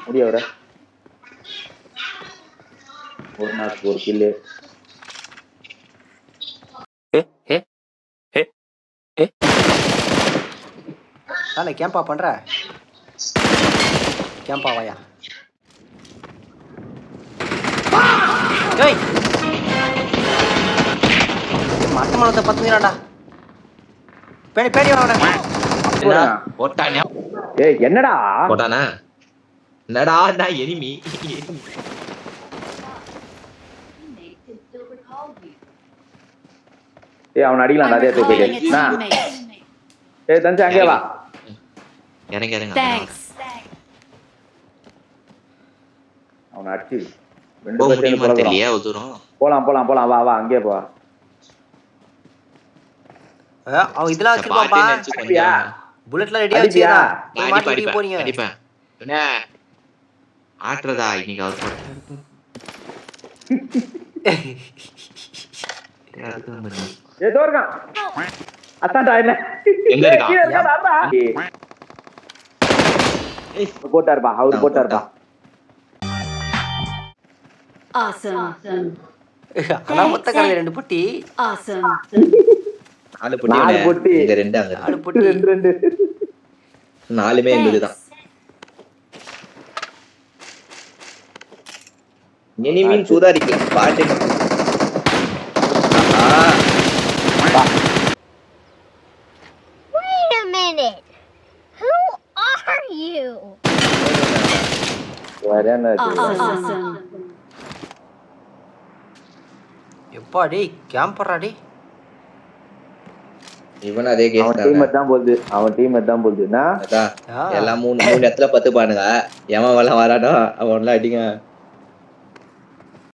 முடிய வர ஒரு நாள் ஒரு கில்லு. தானே கேம்பா பண்ற கேம்பா வாயா. ஏய் மட்ட மனத்தை பத்துங்கடா பேடி பேடி வாடா. போட்டானே. ஏய் என்னடா போட்டானா? என்னடா நான் எனிமி. ஏய் அவன் அடிக்கலாம் நிறைய பேர். ஏய் தஞ்சை அங்கே வா. இறங்க இறங்க. அவனை அடிச்சு போக முடியுமா தெரியலையா ஒரு தூரம். போலாம் போலாம் போலாம் வா வா அங்கே போ. அவன் இதெல்லாம் வச்சிருப்பான்ப்பா. புல்லட்லாம் ரெடியா வச்சியா? மாட்டி போறீங்க. அடிப்பேன். என்ன ஆட்றதா இன்னைக்கு அவர் போட்டு. ஏதோ இருக்கான். அத்தான்டா என்ன? எங்க இருக்கான்? போட்டாருப்பா அவர் போட்டாருப்பா. Awesome. ஆனா மொத்த கடையில 2 பொட்டி. Awesome. 4 பொட்டி. இங்க 2 அங்க 4 பொட்டி 2 4மே எங்களுதுதான். எனிமீன் சூதாரிக்கலாம் பாட்டு. Wait a minute. Who are you? Awesome. எப்பா டேய் கேம்பரா டேய். இவன் அதே கேஸ் தான். அவன் டீம் தான் போகுது. அதான் எல்லாம் 3 இடத்துல 10 பானுங்க. எவன் வரானோ அவன்லாம் அடிங்க.